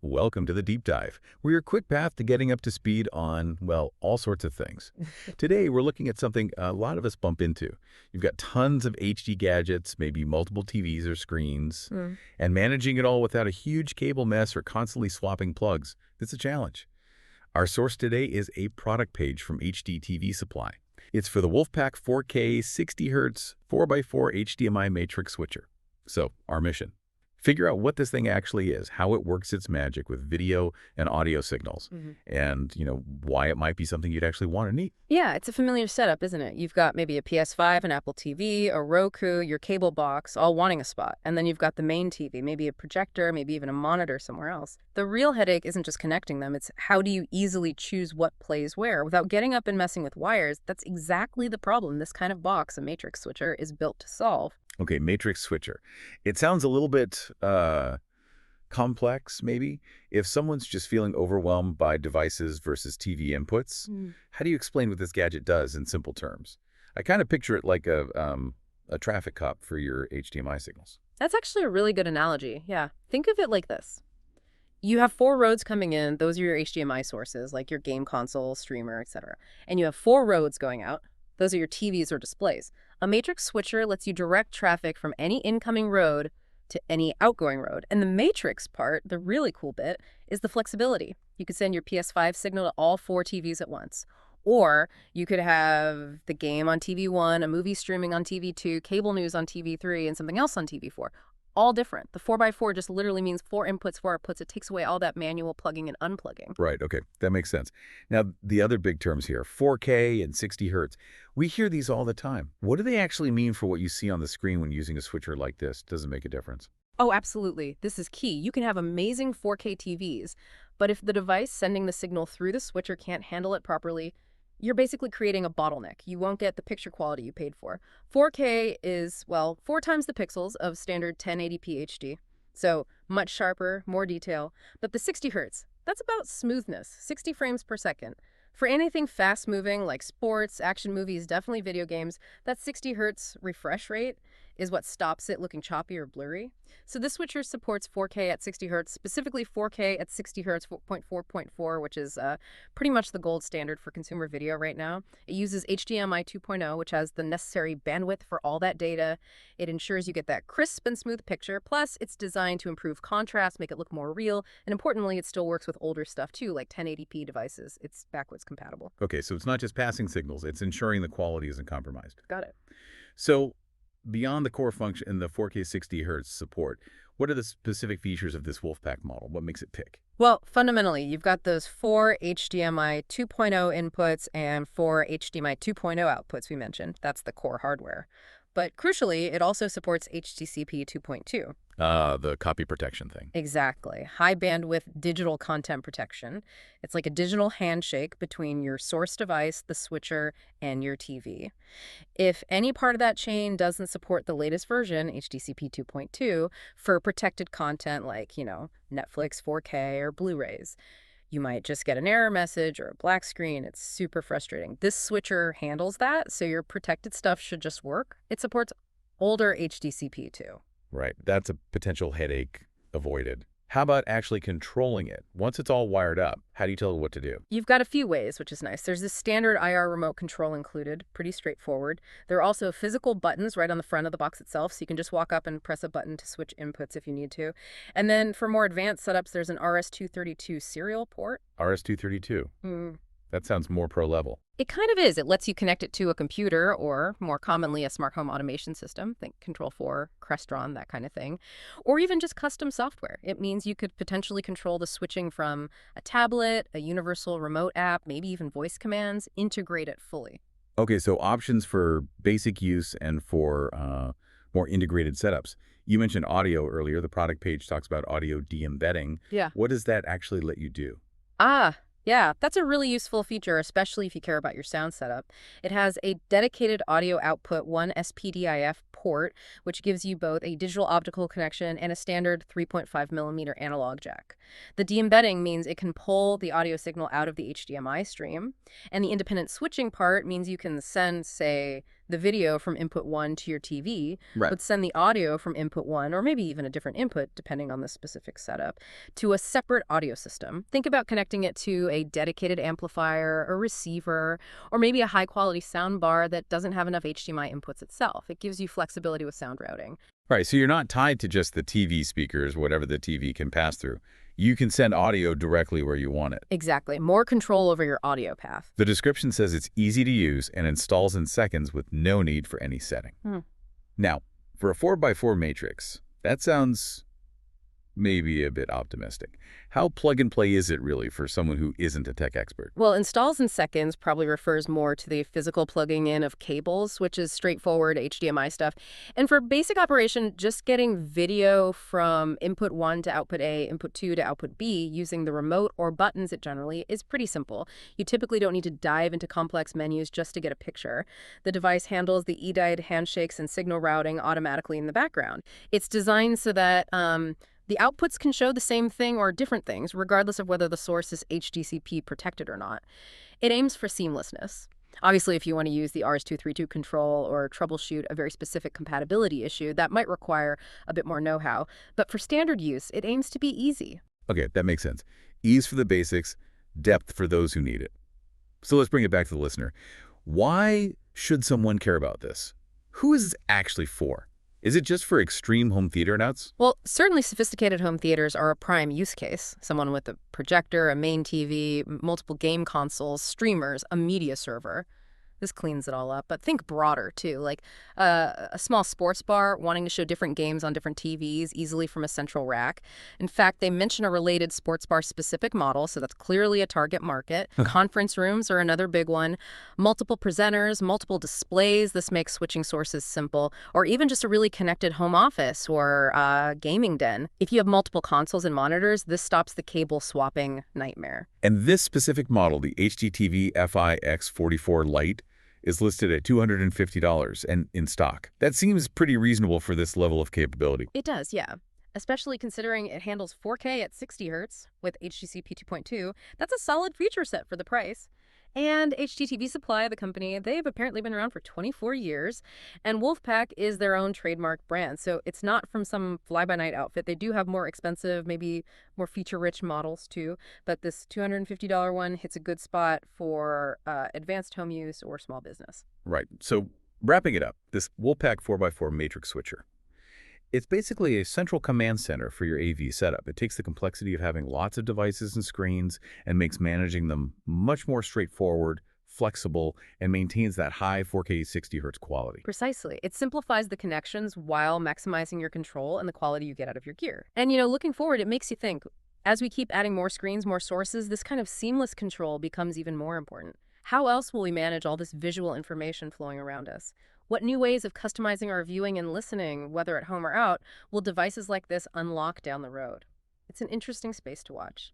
Welcome to the Deep Dive. We're your quick path to getting up to speed on, well, all sorts of things. Today, we're looking at something a lot of us bump into. You've got tons of HD gadgets, maybe multiple TVs or screens, and managing it all without a huge cable mess or constantly swapping plugs. It's a challenge. Our source today is a product page from HDTV Supply. It's for the WolfPack 4K 60Hz 4x4 HDMI Matrix Switcher. So, our mission. Figure out what this thing actually is, how it works its magic with video and audio signals, and, why it might be something you'd actually want to need. Yeah, it's a familiar setup, isn't it? You've got maybe a PS5, an Apple TV, a Roku, your cable box, all wanting a spot. And then you've got the main TV, maybe a projector, maybe even a monitor somewhere else. The real headache isn't just connecting them, it's how do you easily choose what plays where without getting up and messing with wires. That's exactly the problem this kind of box, a matrix switcher, is built to solve. Okay, matrix switcher. It sounds a little bit complex, maybe. If someone's just feeling overwhelmed by devices versus TV inputs, how do you explain what this gadget does in simple terms? I kind of picture it like a traffic cop for your HDMI signals. That's actually a really good analogy, yeah. Think of it like this. You have 4 roads coming in, those are your HDMI sources, like your game console, streamer, etc. And you have 4 roads going out, those are your TVs or displays. A matrix switcher lets you direct traffic from any incoming road to any outgoing road. And the matrix part, the really cool bit, is the flexibility. You could send your PS5 signal to all 4 TVs at once. Or you could have the game on TV 1, a movie streaming on TV 2, cable news on TV 3, and something else on TV 4. All different. The 4x4 just literally means 4 inputs, 4 outputs. It takes away all that manual plugging and unplugging. Right, okay, that makes sense. Now, the other big terms here, 4K and 60 Hertz. We hear these all the time. What do they actually mean for what you see on the screen when using a switcher like this? Does it make a difference? Oh, absolutely. This is key. You can have amazing 4K TVs, but if the device sending the signal through the switcher can't handle it properly, you're basically creating a bottleneck. You won't get the picture quality you paid for. 4K is, well, 4 times the pixels of standard 1080p HD. So much sharper, more detail. But the 60 Hertz, that's about smoothness, 60 frames per second. For anything fast-moving like sports, action movies, definitely video games, that 60 Hertz refresh rate is what stops it looking choppy or blurry. So this switcher supports 4K at 60 Hertz, specifically 4K at 60 Hertz 4.4.4, which is pretty much the gold standard for consumer video right now. It uses HDMI 2.0, which has the necessary bandwidth for all that data. It ensures you get that crisp and smooth picture. Plus, it's designed to improve contrast, make it look more real, and importantly, it still works with older stuff too, like 1080p devices. It's backwards compatible. Okay, so it's not just passing signals, it's ensuring the quality isn't compromised. Got it. So, beyond the core function and the 4K 60 Hertz support, what are the specific features of this WolfPack model? What makes it pick? Well, fundamentally, you've got those 4 HDMI 2.0 inputs and 4 HDMI 2.0 outputs we mentioned. That's the core hardware. But crucially, it also supports HDCP 2.2. The copy protection thing. Exactly. High bandwidth digital content protection. It's like a digital handshake between your source device, the switcher, and your TV. If any part of that chain doesn't support the latest version, HDCP 2.2, for protected content like, Netflix 4K or Blu-rays, you might just get an error message or a black screen. It's super frustrating. This switcher handles that, so your protected stuff should just work. It supports older HDCP too. Right, that's a potential headache avoided. How about actually controlling it? Once it's all wired up, how do you tell it what to do? You've got a few ways, which is nice. There's this standard IR remote control included, pretty straightforward. There are also physical buttons right on the front of the box itself, so you can just walk up and press a button to switch inputs if you need to. And then for more advanced setups, there's an RS-232 serial port. RS-232? That sounds more pro-level. It kind of is. It lets you connect it to a computer or, more commonly, a smart home automation system. Think Control4, Crestron, that kind of thing. Or even just custom software. It means you could potentially control the switching from a tablet, a universal remote app, maybe even voice commands, integrate it fully. Okay, so options for basic use and for more integrated setups. You mentioned audio earlier. The product page talks about audio de-embedding. Yeah. What does that actually let you do? Yeah, that's a really useful feature, especially if you care about your sound setup. It has a dedicated audio output 1 SPDIF port, which gives you both a digital optical connection and a standard 3.5mm analog jack. The de-embedding means it can pull the audio signal out of the HDMI stream, and the independent switching part means you can send, say, the video from input 1 to your TV, Right. but send the audio from input 1, or maybe even a different input, depending on the specific setup, to a separate audio system. Think about connecting it to a dedicated amplifier or receiver, or maybe a high-quality sound bar that doesn't have enough HDMI inputs itself. It gives you flexibility with sound routing. Right, so you're not tied to just the TV speakers, whatever the TV can pass through. You can send audio directly where you want it. Exactly. More control over your audio path. The description says it's easy to use and installs in seconds with no need for any setting. Now, for a 4x4 matrix, that sounds maybe a bit optimistic. How plug-and-play is it really for someone who isn't a tech expert? Well, installs in seconds probably refers more to the physical plugging in of cables, which is straightforward HDMI stuff. And for basic operation, just getting video from input 1 to output A, input 2 to output B, using the remote or buttons it generally is pretty simple. You typically don't need to dive into complex menus just to get a picture. The device handles the eDIDE handshakes and signal routing automatically in the background. It's designed so that the outputs can show the same thing or different things, regardless of whether the source is HDCP protected or not. It aims for seamlessness. Obviously, if you want to use the RS-232 control or troubleshoot a very specific compatibility issue, that might require a bit more know-how. But for standard use, it aims to be easy. Okay, that makes sense. Ease for the basics, depth for those who need it. So let's bring it back to the listener. Why should someone care about this? Who is this actually for? Is it just for extreme home theater nuts? Well, certainly sophisticated home theaters are a prime use case. Someone with a projector, a main TV, multiple game consoles, streamers, a media server. This cleans it all up. But think broader, too, like a small sports bar wanting to show different games on different TVs easily from a central rack. In fact, they mention a related sports bar-specific model, so that's clearly a target market. Conference rooms are another big one. Multiple presenters, multiple displays. This makes switching sources simple. Or even just a really connected home office or gaming den. If you have multiple consoles and monitors, this stops the cable swapping nightmare. And this specific model, the HDTV FIX44 Lite, is listed at $250 and in stock. That seems pretty reasonable for this level of capability. It does, yeah. Especially considering it handles 4K at 60 Hz with HDCP 2.2. That's a solid feature set for the price. And HDTV Supply, the company, they've apparently been around for 24 years. And WolfPack is their own trademark brand. So it's not from some fly-by-night outfit. They do have more expensive, maybe more feature-rich models too. But this $250 one hits a good spot for advanced home use or small business. Right. So wrapping it up, this WolfPack 4x4 Matrix Switcher. It's basically a central command center for your AV setup. It takes the complexity of having lots of devices and screens and makes managing them much more straightforward, flexible, and maintains that high 4K 60 Hz quality. Precisely. It simplifies the connections while maximizing your control and the quality you get out of your gear. And, looking forward, it makes you think, as we keep adding more screens, more sources, this kind of seamless control becomes even more important. How else will we manage all this visual information flowing around us? What new ways of customizing our viewing and listening, whether at home or out, will devices like this unlock down the road? It's an interesting space to watch.